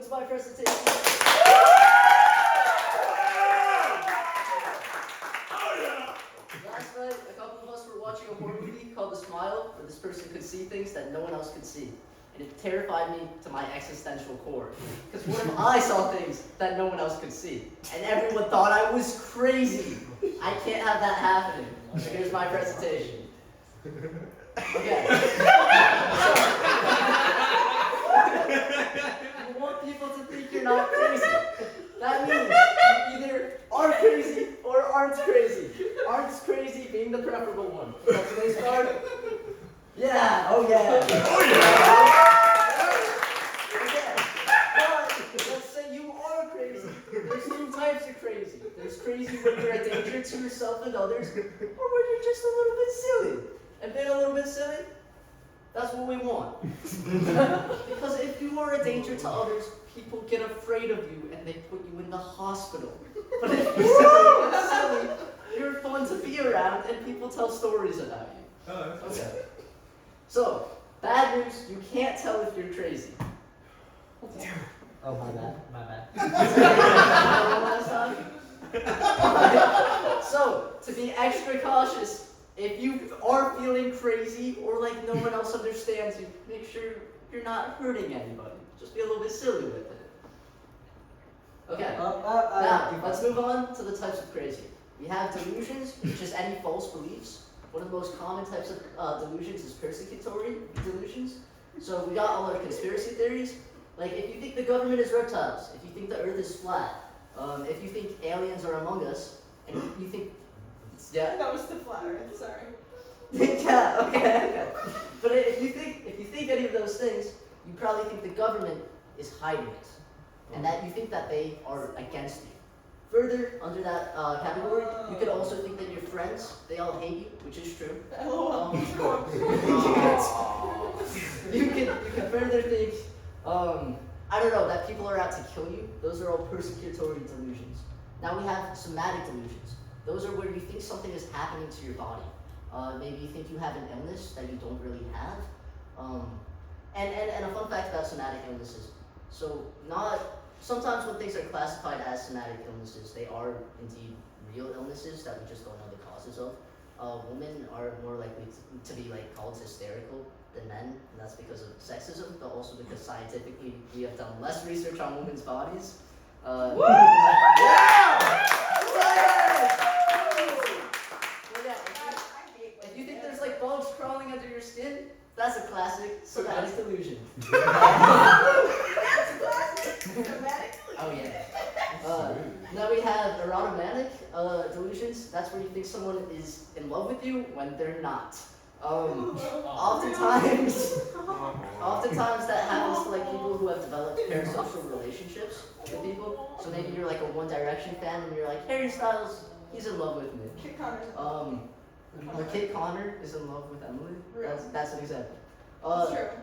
concludes my presentation. Last night, a couple of us were watching a horror movie called The Smile, where this person could see things that no one else could see. And it terrified me to my existential core. Because what if I saw things that no one else could see? And everyone thought I was crazy. I can't have that happening. So here's my presentation. Okay. You want people to think you're not crazy. That means you either are crazy or aren't crazy. Aren't crazy being the preferable one. That's today's card. Yeah, oh yeah. Oh yeah. Okay. But let's say you are crazy. There's two types of crazy. There's crazy when you're a danger to yourself and others, or when you're just a little bit silly. And being a little bit silly, that's what we want. Because if you are a danger to others, people get afraid of you and they put you in the hospital. But if you're silly, you're fun to be around and people tell stories about you. Okay. So, bad news, you can't tell if you're crazy. Oh, my bad. Last time? So, to be extra cautious, if you are feeling crazy or like no one else understands you, make sure you're not hurting anybody. Just be a little bit silly with it. Okay, now let's move on to the types of crazy. We have delusions, which is any false beliefs. One of the most common types of delusions is persecutory delusions. So we got all our conspiracy theories. Like if you think the government is reptiles, if you think the earth is flat, if you think aliens are among us, and you think, yeah. That was the flat earth, sorry. Yeah, okay. But if you think any of those things, you probably think the government is hiding it, and that you think that they are against you. Further, under that category, you could also think that your friends, they all hate you, which is true. You can further think, I don't know, that people are out to kill you. Those are all persecutory delusions. Now we have somatic delusions. Those are where you think something is happening to your body. Maybe you think you have an illness that you don't really have. And a fun fact about somatic illnesses. So sometimes when things are classified as somatic illnesses, they are indeed real illnesses that we just don't know the causes of. Women are more likely to be called hysterical than men, and that's because of sexism, but also because scientifically we have done less research on women's bodies. If you think there's bugs crawling under your skin, that's a classic somatic delusion. Oh yeah. Now we have erotomanic delusions. That's where you think someone is in love with you when they're not. Oftentimes that happens to people who have developed parasocial relationships with people. So maybe you're a One Direction fan and you're like, Harry Styles, he's in love with me. Or Kate Connor is in love with Emily. That's an example.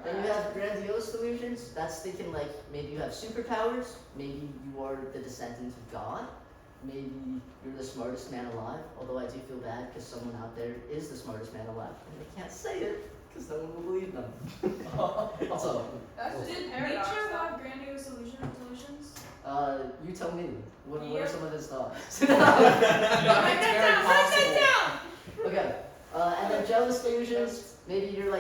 Then you have grandiose delusions. That's thinking maybe you have superpowers, maybe you are the descendant of God, maybe you're the smartest man alive, although I do feel bad because someone out there is the smartest man alive, and they can't say it because no one will believe them. So, Did nature have grandiose delusions? you tell me, what are some of his thoughts? Write that down! Okay, and then jealous delusions. Maybe you're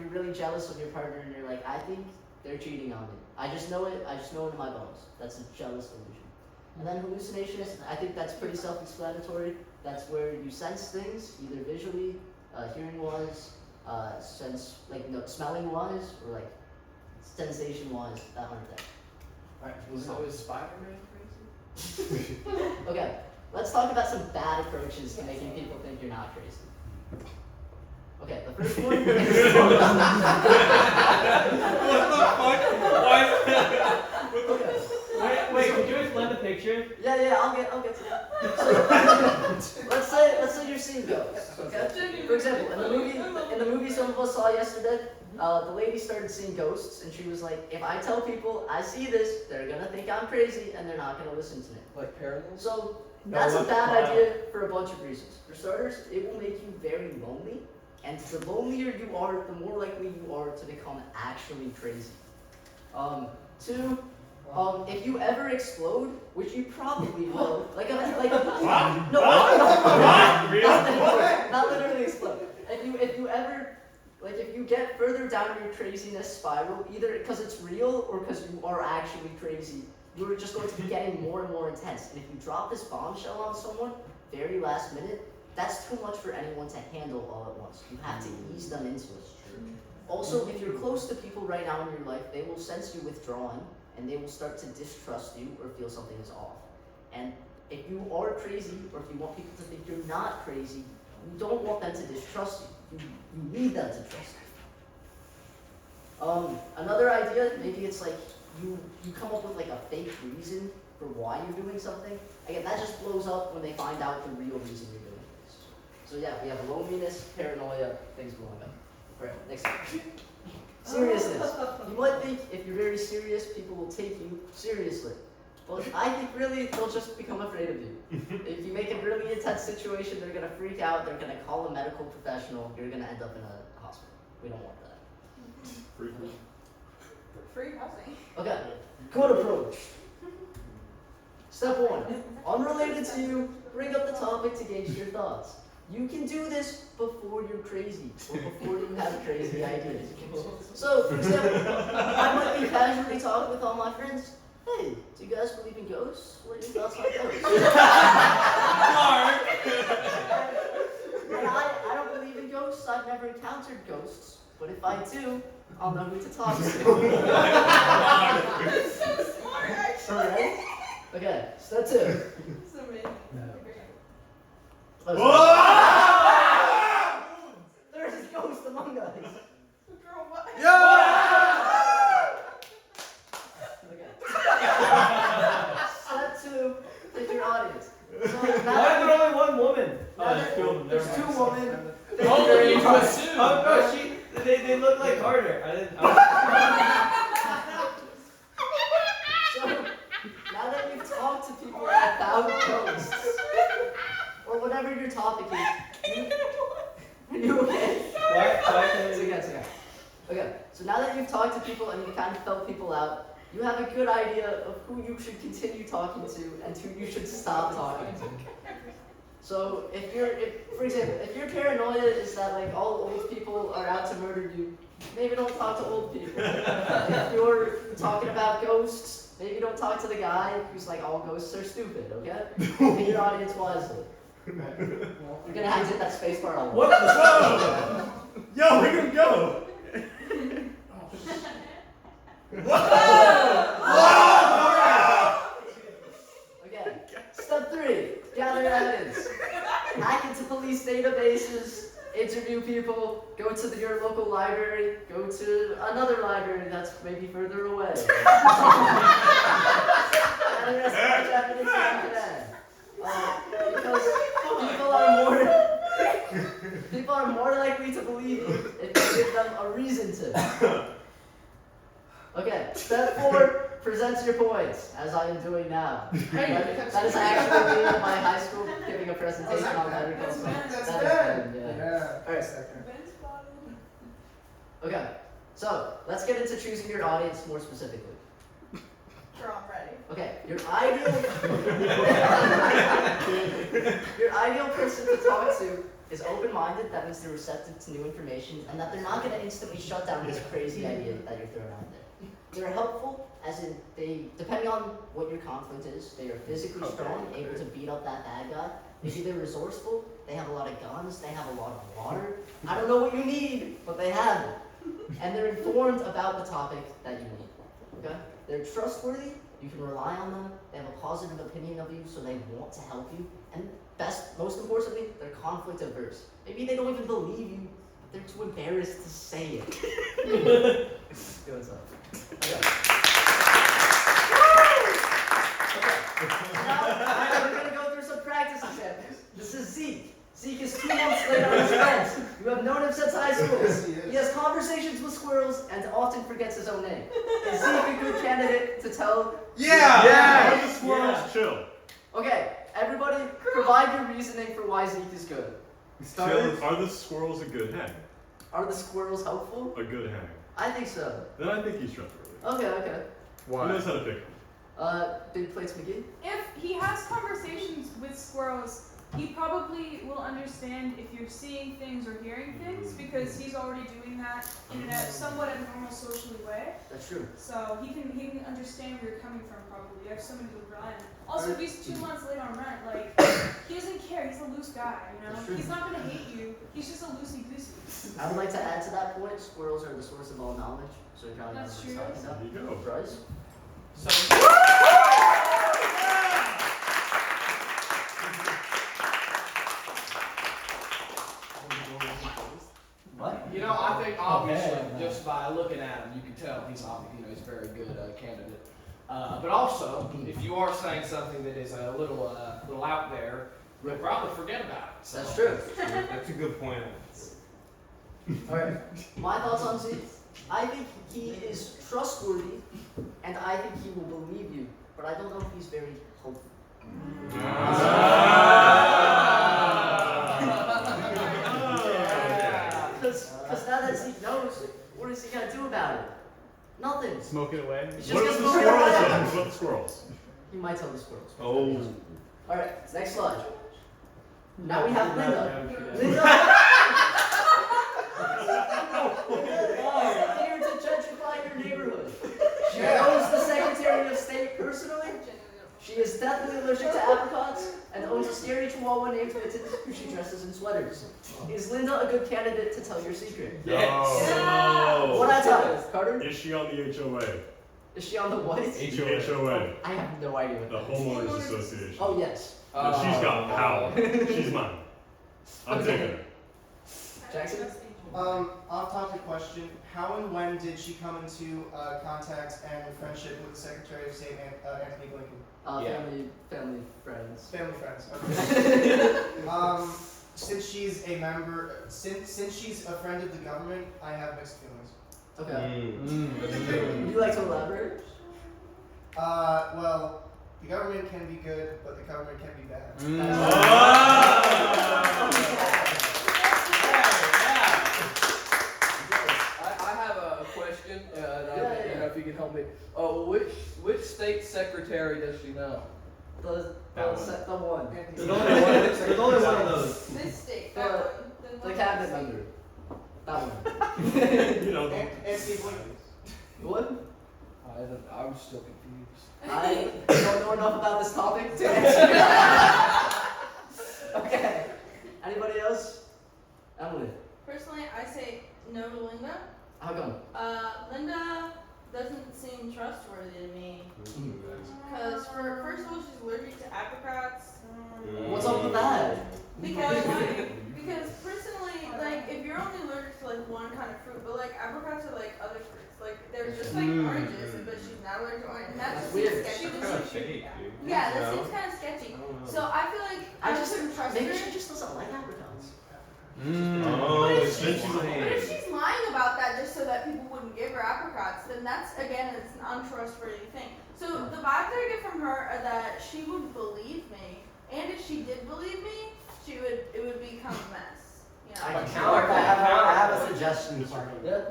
really jealous of your partner and you're like, I think they're cheating on me. I just know it in my bones. That's a jealous delusion. And then hallucinations, I think that's pretty self-explanatory. That's where you sense things, either visually, hearing-wise, smelling-wise, or sensation-wise, that kind of thing. Alright, So is Spider-Man crazy? Okay, let's talk about some bad approaches to making people think you're not crazy. Okay, the first one is... What the fuck? Why? Okay. Wait, could you explain the picture? Yeah, I'll get to that. So, let's say you're seeing ghosts, okay? For example, in the movie some of us saw yesterday, the lady started seeing ghosts, and she was like, if I tell people I see this, they're gonna think I'm crazy, and they're not gonna listen to me. Like parables? So, that's a bad idea for a bunch of reasons. For starters, it will make you very lonely. And the lonelier you are, the more likely you are to become actually crazy. Two, If you ever explode, which you probably will, like What? no, What? Really? not literally explode. If you ever, like, if you get further down your craziness spiral, either because it's real or because you are actually crazy, you're just going to be getting more and more intense. And if you drop this bombshell on someone, very last minute, that's too much for anyone to handle all at once. You have to ease them into it. Also, if you're close to people right now in your life, they will sense you withdrawing, and they will start to distrust you or feel something is off. And if you are crazy, or if you want people to think you're not crazy, you don't want them to distrust you. You need them to trust you. Another idea, maybe it's like you come up with like a fake reason for why you're doing something. Again, that just blows up when they find out the real reason you're doing things. So yeah, we have loneliness, paranoia, things blowing up. Alright, next one. Seriousness. You might think if you're very serious, people will take you seriously. Well, I think really they'll just become afraid of you. If you make a really intense situation, they're gonna freak out, they're gonna call a medical professional, you're gonna end up in a hospital. We don't want that. Free housing. Okay, good approach. Step 1, unrelated to you, bring up the topic to gauge your thoughts. You can do this before you're crazy, or before you have crazy ideas. So, for example, I might be casually talking with all my friends. Hey, do you guys believe in ghosts? What are your thoughts on ghosts? And I don't believe in ghosts. I've never encountered ghosts. But if I do, I'll know who to talk to. So smart, actually. Alright? Okay, step 2. It's amazing. There's a ghost among us. Girl, what? Step 2, pick your audience. So Why is there only one woman? there's 2 women. Oh, you to assume. Oh no, they look like Carter. I didn't. So now that you've talked to people about ghosts, or whatever your topic is, you okay? Why can It's okay. Okay, so now that you've talked to people and you've kind of felt people out, you have a good idea of who you should continue talking to and who you should stop talking to. So for example, if your paranoia is that like all old people are out to murder you, maybe don't talk to old people. If you're talking about ghosts, maybe don't talk to the guy who's like all ghosts are stupid, okay? Pick your audience wisely. You're gonna have to hit that space bar a lot. What the fuck? Yo, where did it go? Okay, step 3, gather evidence. Hack into police databases, interview people, go to your local library, go to another library that's maybe further away. Gather as much evidence as you can. Because people are more likely to believe you if you give them a reason to. Okay, step 4, present your points, as I am doing now. That is actually me at my high school giving a presentation on medical That's science. good. That is good, yeah. Yeah. Alright. Ben spotted. Okay, so let's get into choosing your audience more specifically. Girl, I'm ready. Okay, your ideal person to talk to is open-minded. That means they're receptive to new information, and that they're not going to instantly shut down this crazy idea that you're throwing out there. They're helpful, as in depending on what your conflict is, they are physically strong, able to beat up that bad guy. Maybe they're resourceful. They have a lot of guns. They have a lot of water. I don't know what you need, but they have it. And they're informed about the topic that you need. Okay? They're trustworthy. You can rely on them. They have a positive opinion of you, so they want to help you. And most importantly, they're conflict averse. Maybe they don't even believe you, but they're too embarrassed to say it. Good stuff. Okay. Now we're gonna go through some practice examples. This is Zeke. Zeke is 2 months late on his friends. You have known him since high school. He has conversations with squirrels and often forgets his own name. Is Zeke a good candidate to tell? Yeah! Let the squirrels chill. Okay, everybody provide your reasoning for why Zeke is good. Are the squirrels a good hang? Are the squirrels helpful? A good hang. I think so. Then I think he's trustworthy. Okay. He knows how to pick them. Big Plates McGee? If he has conversations with squirrels, he probably will understand if you're seeing things or hearing things because he's already doing that in a somewhat abnormal socially way. That's true. So he can understand where you're coming from probably. I have somebody who would run. Also, if he's 2 months late on rent, like he doesn't care. He's a loose guy, you That's know. true. He's not gonna hate you. He's just a loosey goosey. I would like to add to that point, squirrels are the source of all knowledge, so you probably know That's what he's true. talking about. There you go. Bryce? So, What? You know, I think obviously just by looking at him, you can tell he's he's a very good candidate. But also, if you are saying something that is a little out there, we'll probably forget about it. So. That's true. That's a good point. Alright, my thoughts on Z. I think he is trustworthy, and I think he will believe you, but I don't know if he's very hopeful. Because now that Zeke knows, what is he gonna do about it? Nothing. Smoke it away. He's just What gonna about the smoke it squirrels away. then? What about the squirrels? He might tell the squirrels. Oh. Alright, next slide. Now we have Linda. Linda. Linda is here to gentrify your neighborhood. She knows the Secretary of State personally. She is deathly allergic to apricots and owns a scary chihuahua named Mitten who she dresses in sweaters. Is Linda a good candidate to tell your secret? No. One at a time. Carter? Is she on the HOA? Is she on the what? The HOA. I have no idea what The that is. Homeowners Association. Oh, yes. But she's got power. She's mine. I'm taking her. Jackson? Off-topic question: how and when did she come into contact and friendship with the Secretary of State, Anthony Blinken? Family friends. Family friends. Okay. Since she's a member, since she's a friend of the government, I have mixed feelings. Okay. Would you like to elaborate? Well, the government can be good, but the government can be bad. I have a question. If you can help me. Which state secretary does she know? The one. there's only one of those. This state, The- that one. Then The what cabinet else? member. That one. You know, Anthony Blinken. What? I'm still confused. I don't know enough about this topic to answer. Okay. Anybody else? Emily. Personally, I say no to Linda. How come? Linda doesn't seem trustworthy to me. Because first of all, she's allergic to apricots. What's up with that? Because personally, like if you're only allergic to like one kind of fruit, but like apricots are like other fruits. Like they're just like oranges, but she's not allergic to oranges. And that just Weird. seems sketchy. Kind of shady, dude. Yeah, that seems kind of sketchy. So I feel like I just wouldn't trust her. Maybe she just doesn't like apricots. Oh, But then she's But lying. if she's lying about that just so that people wouldn't give her apricots, then that's again it's an untrustworthy thing. So the vibes I get from her are that she would believe me, and if she did believe me, it would become a mess. You know? I have a suggestion. Yeah.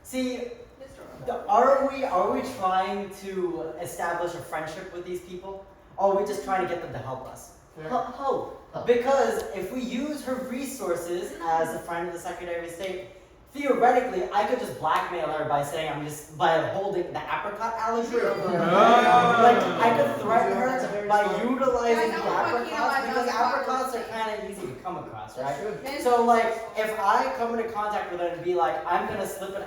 See, Mr. are we trying to establish a friendship with these people? Or are we just trying to get them to help us? Hope. Because if we use her resources as a friend of the Secretary of State, theoretically, I could just blackmail her by saying by holding the apricot allergy. Like I could threaten her by utilizing the apricots because apricots are kind of easy to come across, right? So like, if I come into contact with her and be like, I'm gonna slip a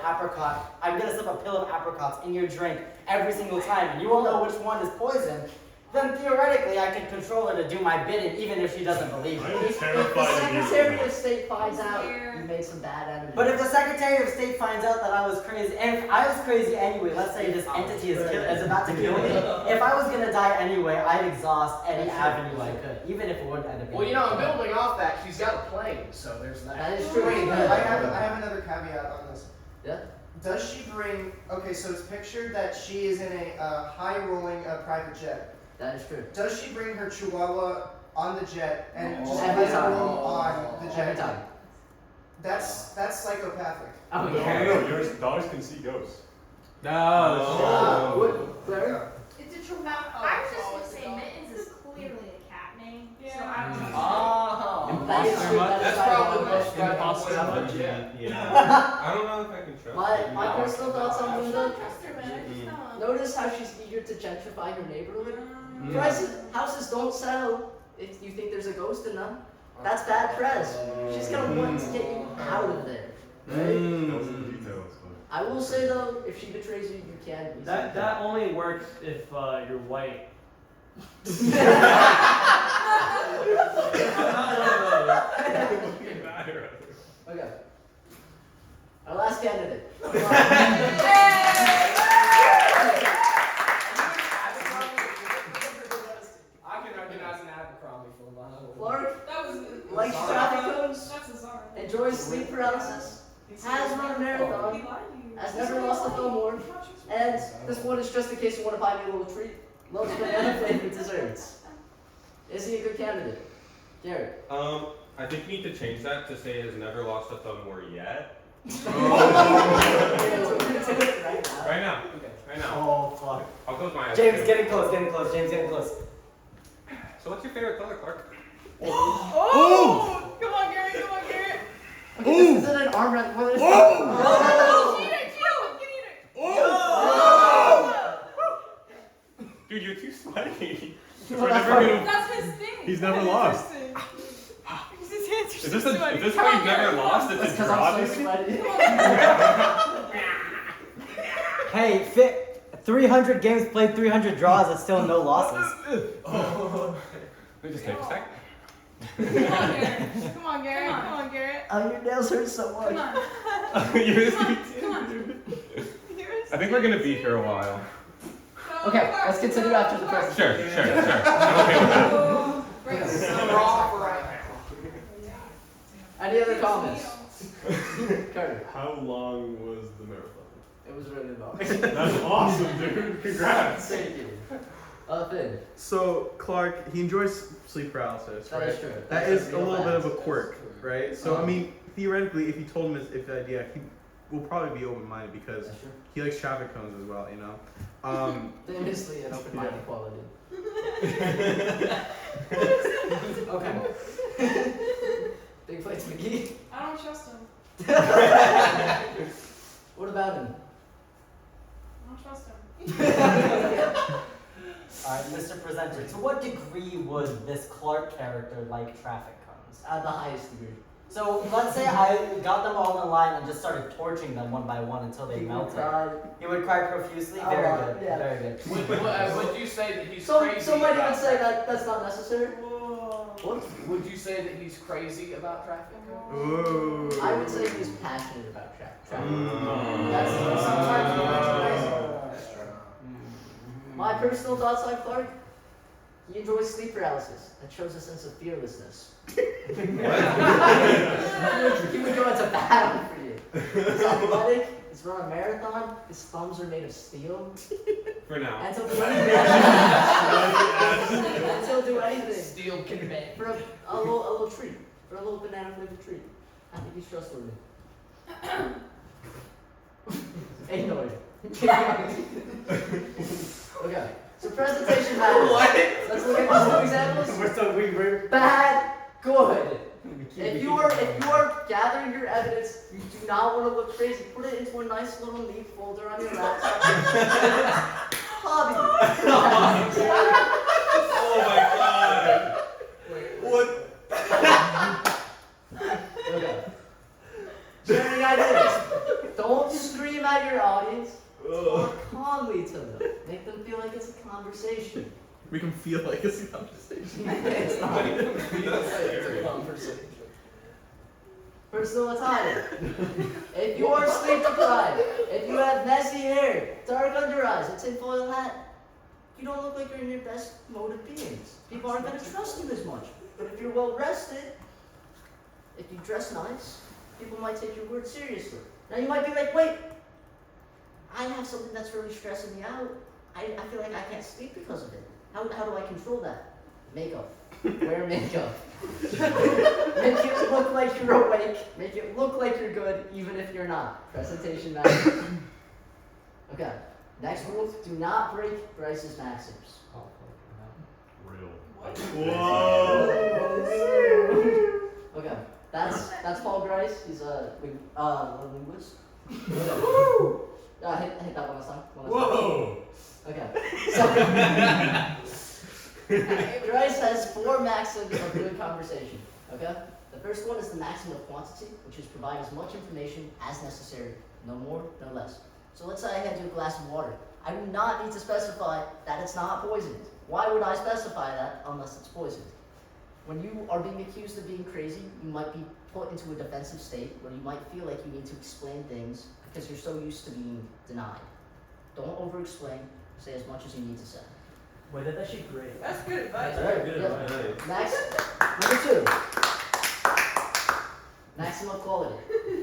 pill of apricots in your drink every single time, and you won't know which one is poison, then theoretically I can control her to do my bidding even if she doesn't believe me. I'm If the terrified of you. Secretary of State finds out you made some bad enemies. But if the Secretary of State finds out that I was crazy, and if I was crazy anyway, let's say this entity is about to kill me, if I was gonna die anyway, I'd exhaust any avenue I could, even if it wouldn't end up being. Well, I'm building off that. She's got a plane, so there's that. That is true. Wait, I have another caveat on this. Yeah. Does she bring? Okay, so it's pictured that she is in a high-rolling private jet. That is true. Does she bring her chihuahua on the jet and just Every let time. her roam on the jet? Every time. That's psychopathic. Oh No, yeah. no, yours dogs can see ghosts. No. What? Claire? It's a chihuahua. That is true. That is That's right. probably the most Impossible. strong yeah. Yeah. I don't know if I can trust My her. personal thoughts on I Linda. don't trust her, man. I just don't. Notice how she's eager to gentrify her neighborhood. Mm. Prices, houses don't sell if you think there's a ghost in them. That's bad press. She's gonna want to get you out of there. Right? Those are the details. I will say though, if she betrays you, you can. That only works if you're white. Okay. Our last candidate. I can recognize an Abercrombie from behind. Clark That was likes traffic cones, That's a czar. enjoys sleep paralysis, has run a He marathon, lied to you. has never lost a film award, and this one is just in case you want to buy me a little treat. Loves banana flavored desserts. Is he a good candidate? Jared. I think you need to change that to say has never lost a thumb war yet. Right now. Okay. Right now. Oh fuck. I'll close my eyes. James, getting close, getting close. James, getting close. So what's your favorite color, Clark? Oh! Come on, Garrett. Come on, Garrett. Okay, this isn't an arm wrestle. What is Oh! Get it, Dude, you're too sweaty. That's his thing. He's never That is lost. his thing. Because his hands are Is this, so sweaty. is this how you've never lost? It's a Because draw, I'm so dude? sweaty. Hey, 300 games played, 300 draws, it's still no losses. Let me just take a sec. Come on, Garrett. Come on, Garrett. Come on, Garrett. Oh, your nails hurt so much. Come on. You're just Come on. I think we're gonna be here a while. Okay, let's continue after the Sure, presentation. sure. I'm okay with that. Any other comments? Carter. How long was the marathon? It was really long. That's awesome, dude. Congrats. Thank you. Finn. So Clark, he enjoys sleep paralysis, That right? is true. That is a little bit of a quirk, right? So I mean, theoretically, if you told him if the idea, he will probably be open-minded because That's true. he likes traffic cones as well, you know. Famously an open-minded quality. Okay. Big fights McGee. I don't trust him. What about him? I don't trust him. Alright, Mr. Presenter, to what degree would this Clark character like traffic cones? At the highest degree. So let's say I got them all in line and just started torching them one by one until they He would melted. cry. He would cry profusely. A Very lot, good. yeah. Very good. Would you say that he's Some crazy might about even say that that's not necessary. What? Would you say that he's crazy about traffic? Ooh. I would say he's passionate about traffic. Mm. That's sometimes he likes crazy. My personal thoughts on Clark. He enjoys sleep paralysis. That shows a sense of fearlessness. He would go into battle for you. He's athletic. He's run a marathon. His thumbs are made of steel. For now. And he'll do anything. And he'll do anything. Steel can bend. For a little treat. For a little banana flavored treat. I think he's trustworthy. Ignore it. Okay. So presentation matters. What? Let's look at these two examples. We're Bad, good. If you are gathering your evidence, you do not want to look crazy. Put it into a nice little neat folder on your laptop. Hobby. Oh my god. What? Okay. Sharing ideas. Don't scream at your audience. Talk calmly to them. Make them feel like it's a conversation. Make him feel like it's a conversation. It's not. It's a conversation. Personal attire. If you are sleep deprived, if you have messy hair, dark under eyes, a tinfoil hat, you don't look like you're in your best mode of beings. People aren't going to trust you as much. But if you're well rested, if you dress nice, people might take your word seriously. Now you might be like, wait, I have something that's really stressing me out. I feel like I can't sleep because of it. How do I control that? Makeup. Wear makeup. Make it look like you're awake. Make it look like you're good, even if you're not. Presentation matters. Okay. Next rule: do not break Grice's maxims. Real. What? Whoa. That's Paul Grice. He's a linguist. Hit that one last time. Whoa! Okay. So Grice has 4 maxims of good conversation. Okay. The first one is the maxim of quantity, which is provide as much information as necessary, no more, no less. So let's say I hand you a glass of water. I do not need to specify that it's not poisoned. Why would I specify that unless it's poisoned? When you are being accused of being crazy, you might be put into a defensive state where you might feel like you need to explain things because you're so used to being denied. Don't over-explain. Say as much as you need to say. Wait, that's actually great. That's good advice. All right, Good yeah. advice. Next, number 2. Maximum quality.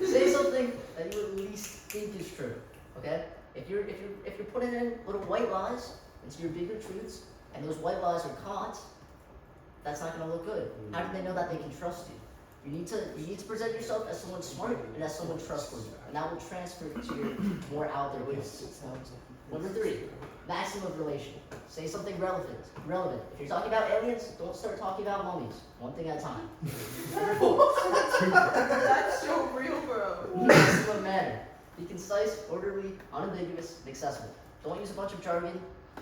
Say something that you at least think is true. Okay? If you're putting in little white lies into your bigger truths, and those white lies are caught, that's not going to look good. How do they know that they can trust you? You need to present yourself as someone smart and as someone trustworthy, and that will transfer to your more out there ways. Number 3, maximum of relation. Say something relevant. If you're talking about aliens, don't start talking about mummies. One thing at a time. Number 4. That's so real, bro. Maximum manner. Be concise, orderly, unambiguous, and accessible. Don't use a bunch of jargon.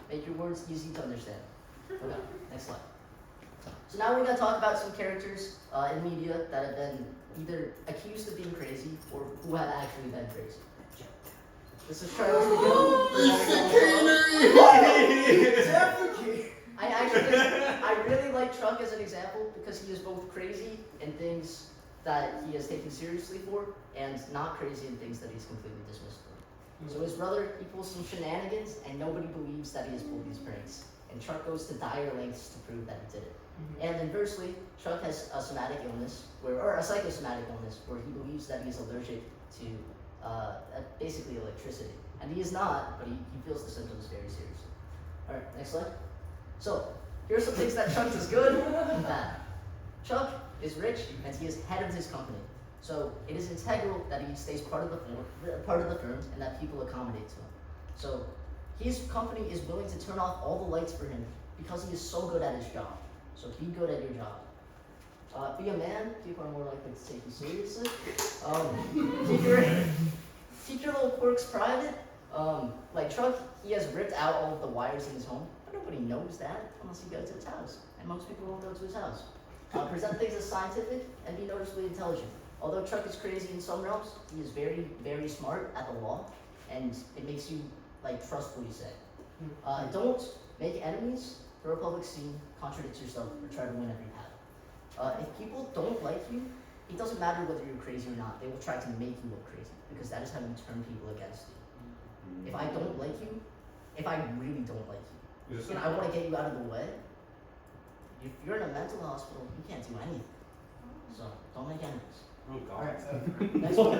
Make your words easy to understand. Okay, next slide. So now we're going to talk about some characters in media that have been either accused of being crazy or who have actually been crazy. This is Charles I really like Chuck as an example because he is both crazy in things that he is taken seriously for and not crazy in things that he's completely dismissed for. So his brother, he pulls some shenanigans and nobody believes that he has pulled these pranks. And Chuck goes to dire lengths to prove that he did it. And inversely, Chuck has a somatic illness, or a psychosomatic illness, where he believes that he is allergic to basically electricity. And he is not, but he feels the symptoms very seriously. Alright, next slide. So, here are some things that Chuck does good and bad. Chuck is rich and he is head of his company. So it is integral that he stays part of the firm and that people accommodate to him. So his company is willing to turn off all the lights for him because he is so good at his job. So be good at your job. Be a man, people are more likely to take you seriously. Keep your little quirks private. Like Chuck, he has ripped out all of the wires in his home, but nobody knows that unless you go to his house. And most people won't go to his house. Present things as scientific and be noticeably intelligent. Although Chuck is crazy in some realms, he is very, very smart at the law, and it makes you trust what you say. Don't make enemies, throw a public scene, contradict yourself, or try to win every battle. If people don't like you, it doesn't matter whether you're crazy or not. They will try to make you look crazy because that is how you turn people against you. If I don't like you, if I really don't like you, and I want to get you out of the way, if you're in a mental hospital, you can't do anything. So don't make enemies. Oh God. All right. Next one.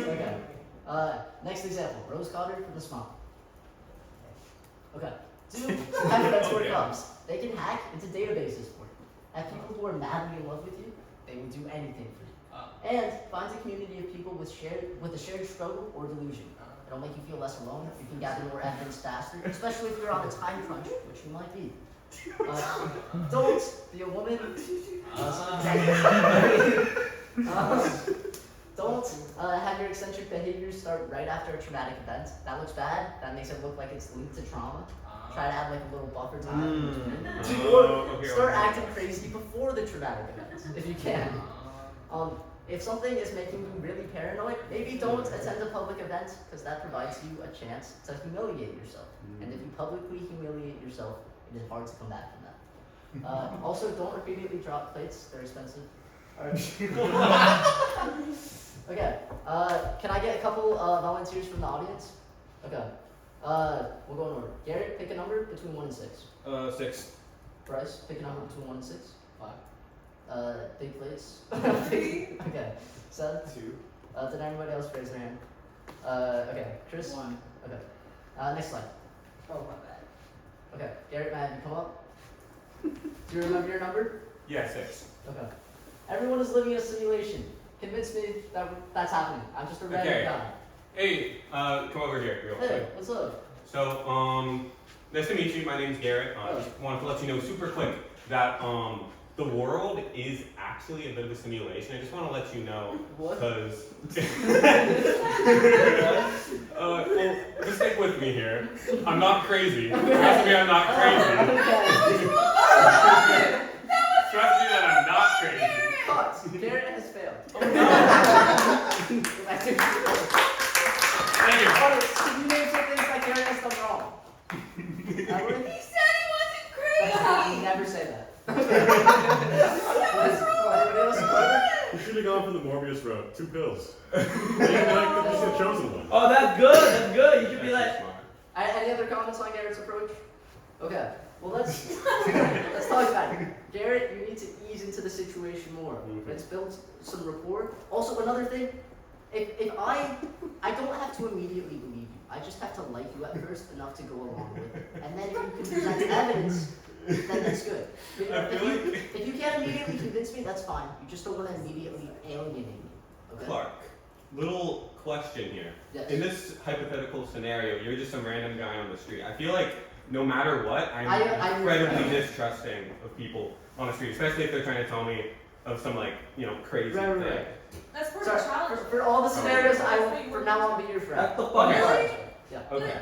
Okay. Next example. Rose Cotter from the Swamp. Okay. 2 have mentor cops. They can hack into databases for you. Have people who are madly in love with you, they will do anything for you. And find a community of people with a shared struggle or delusion. It'll make you feel less alone. You can gather more evidence faster, especially if you're on a time crunch, which you might be. Don't be a woman. Don't have your eccentric behaviors start right after a traumatic event. That looks bad. That makes it look like it's linked to trauma. Try to add a little buffer time. Start acting crazy before the traumatic event, if you can. If something is making you really paranoid, maybe don't attend a public event because that provides you a chance to humiliate yourself. And if you publicly humiliate yourself, it is hard to come back from that. Also, don't repeatedly drop plates. They're expensive. Okay. Can I get a couple volunteers from the audience? Okay. We'll go in order. Garrett, pick a number between 1 and 6. 6. Bryce, pick a number between 1 and 6. 5. Big plates. Okay. Seth? 2. Did anybody else raise their hand? Okay. Chris? 1. Okay. Next slide. Oh, my bad. Okay. Garrett, man, you come up. Do you remember your number? Yeah, 6. Okay. Everyone is living in a simulation. Convince me that that's happening. I'm just a random Okay. guy. Hey, come over here real Hey, quick. what's up? So, nice to meet you. My name's Garrett. Just wanted to let you know super quick that the world is actually a bit of a simulation. I just want to let you know, What? because well, just stick with me here. I'm not crazy. Trust me, I'm not crazy. Trust me that I'm not crazy. Cut. Garrett has failed. Thank you. Can you name some things that Garrett has done wrong? He said he wasn't crazy. Never say that. You should have gone for the Morbius route. 2 pills. You should have chosen one. Oh, that's good. That's good. You should be like. Any other comments on Garrett's approach? Okay. Well, let's talk about it. Garrett, you need to ease into the situation more. Let's build some rapport. Also, another thing, if I don't have to immediately believe you. I just have to like you at first enough to go along with it. And then if you can present evidence, then that's good. If you can't immediately convince me, that's fine. You just don't want to immediately alienate me. Okay? Clark, little question here. Yes. In this hypothetical scenario, you're just some random guy on the street. I feel like no matter what, I'm incredibly distrusting of people on the street, especially if they're trying to tell me of some crazy Right. thing. That's part of the Sorry, challenge. for all the scenarios, I will from now on be your friend. That's the fun part. Really? Yeah. Okay.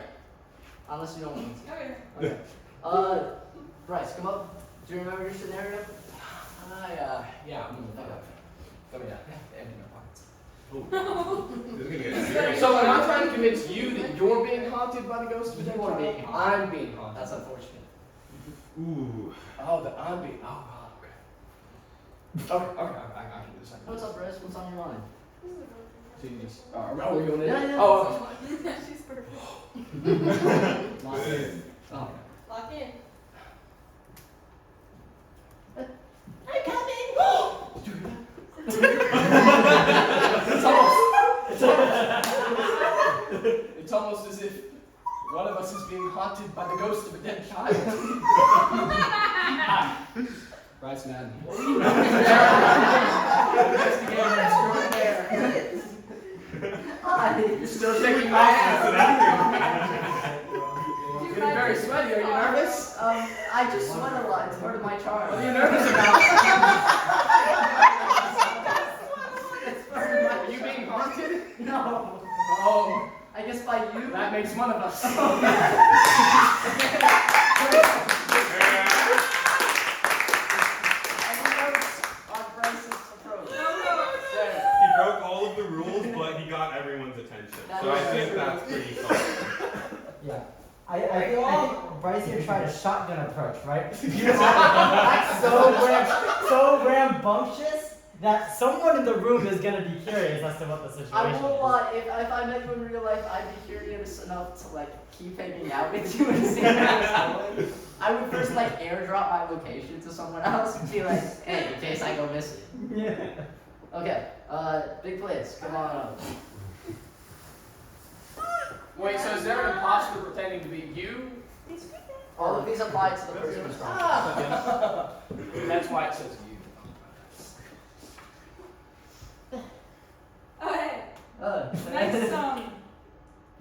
Unless you don't want me Okay. to. Okay. Bryce, come up. Do you remember your scenario? Yeah. Okay. This is gonna get serious. So am I trying to convince you that you're being haunted by the ghost of a dead You are child? being haunted. I'm being haunted. That's unfortunate. Ooh. Oh, that I'm being. Oh, God, okay. Okay, I can do this. What's up, Bryce? What's on your mind? So you just. Are we going in? Yeah. Oh, She's perfect. Lock in. Oh. Lock in. I'm coming! it's almost as if one of us is being haunted by the ghost of a dead child. Bryce Madden. You're still shaking my ass. Getting very sweaty. Are you nervous? I just sweat a lot. It's part of my charm. What are you nervous about? It's part of my Are you being haunted? No. Oh, I guess by you. that makes one of us. Any notes on Bryce's approach? He broke all of the rules, but he got everyone's attention. That So I is think true. that's pretty solid. Yeah. I think Bryce here tried a shotgun approach, right? so rambunctious that someone in the room is gonna be curious as to what the situation I won't is. lie, if I met you in real life, I'd be curious enough to keep hanging out with you and see how it's going. I would first airdrop my location to someone else and be like, hey, in case I go missing. Yeah. Okay, big plays, come on up. Wait, so is there an imposter pretending to be you? All of these apply to the person who's wrong. That's why it says you. Oh, hey. Nice,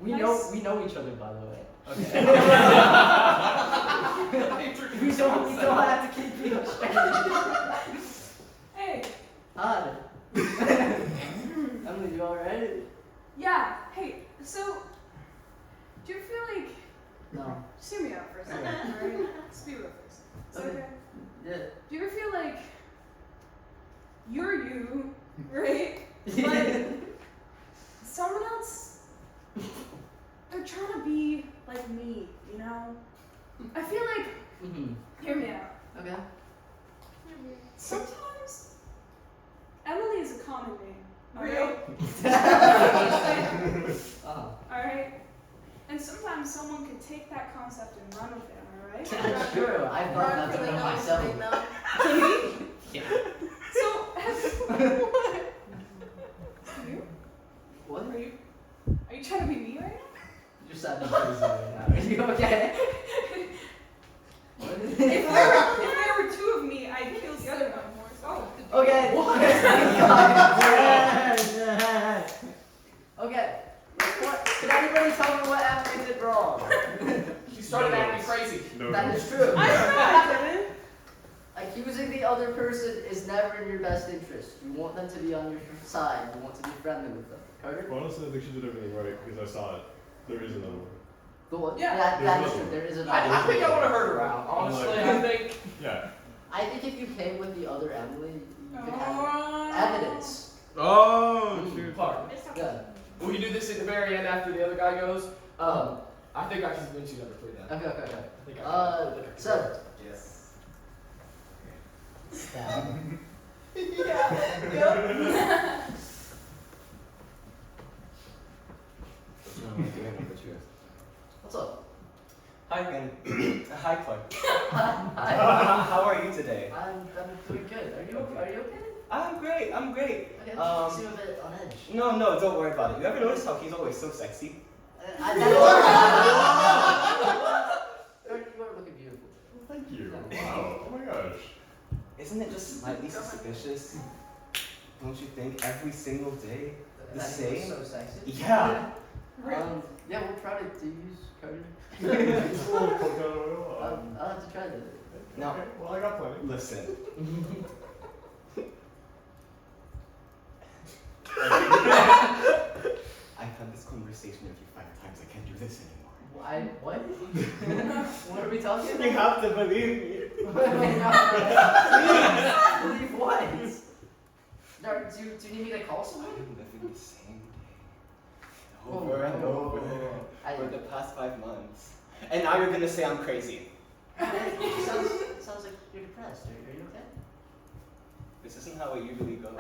we nice. know each other, by the way. Okay. we don't have to keep being straight. Hey. Hi. Emily, you alright? Yeah. Hey. So, do you feel like? No. Just hear me out for a second, alright? Just be real for a second. Is that okay? Yeah. Do you ever feel like you're you, right? But someone else, they're trying to be like me, you know? I feel like, hear me out. Okay. Sometimes Emily is a common name, Real. alright? And sometimes someone could take that concept and run with it, alright? That's true. I've done that to myself. Yeah. So, you? What? Are you trying to be me right now? You're sounding crazy right now. Are you okay? What is If there were two of me, I'd kill the other one more. So. Okay. Okay. What? Can anybody tell me what Emily did wrong? She started acting crazy. No. That is true. I Accusing the other person is never in your best interest. You want them to be on your side. You want to be friendly with them. Carter? Well, honestly, I think she did everything right because I saw it. There is another one. The what? Yeah. That There's is true. another There is another. I think I would have heard her out. Honestly, Like- I think. Yeah. I think if you came with the other Emily, you could have Oh. evidence. Oh, shoot. Clark, Yeah. we can do this at the very end after the other guy goes. I think I can convince you number 3 then. Okay. I think I can. Seven. Yes. What's up? Hi, Ben. Hi, Clark. Hi. How are you today? I'm doing good. Are you okay? I'm great. Okay. You seem a bit on edge. No, don't worry about it. You ever notice how he's always so sexy? You are looking beautiful. Thank you. Wow. Oh my gosh. Isn't it just slightly suspicious? Don't you think? Every single day, the That same. was so sexy. Yeah. Yeah, we'll try to use Carter. It's a little coconut oil. I'll have to try that. Now, Okay, well, I got plenty. listen. I've had this conversation with you 5 times. I can't do this anymore. What? What are we talking about? You have to believe me. Believe what? No, do you need me to call someone? I've been living the same day over and over for the past 5 months. And now you're gonna say I'm crazy. Sounds like you're depressed. Are you okay? This isn't how it usually goes.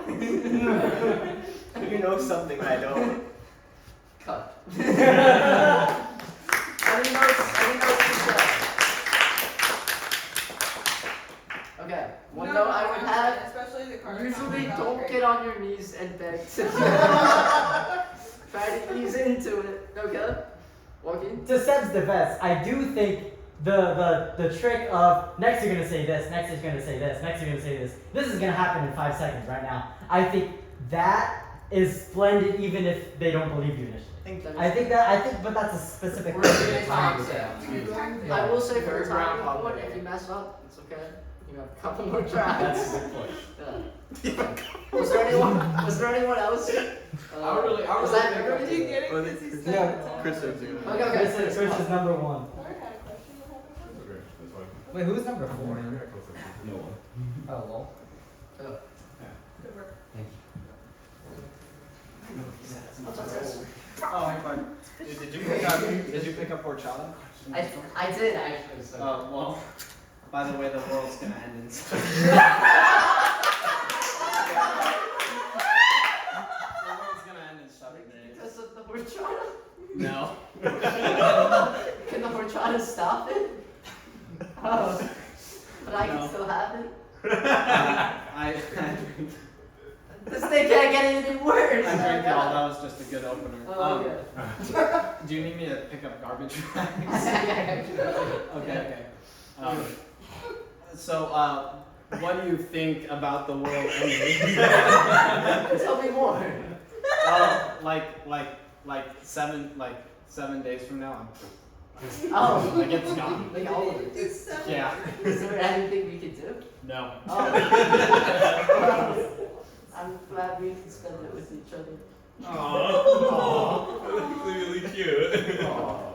You know something I don't. Cut. Any notes to say? Okay. One note I would have. especially the card. Usually don't get on your knees and beg to try to ease into it. Okay? Walking. To Seb's defense, I do think the trick of next you're gonna say this, next you're gonna say this, next you're gonna say this. This is gonna happen in 5 seconds right now. I think that is splendid even if they don't believe you initially. But that's a specific We're thing. doing time stamps. I will say for Very the time groundhog point, Day. if you mess up, it's okay. You have a couple more tries. That's a good point. Yeah. Was there anyone else? I really was that think everybody? Did you get it? Well, 'Cause he yeah, said Chris is Okay. Chris is number 1. Clark had a question. What happened? Okay, that's fine. Wait, who's number 4? Yeah, close enough. No one. Oh, lol. Good work. Oh, hey, bud. Did you pick up horchata? I did actually. So. Well, by the way, the world's gonna end in 7 days. The world's gonna end in 7 days. Because of the horchata? No. Can the horchata stop it? Oh. But I can No. still have it? I drink. This thing can't get any worse. I drink it all. That was just a good opener. Oh, okay. Do you need me to pick up garbage bags? Okay. So, what do you think about the world ending? Tell me more. Like 7 days from now, Oh. like it's gone. Like all of it. Yeah. Is there anything we could do? No. Oh. I'm glad we can spend it with each other. Aww. That's really cute. Aw.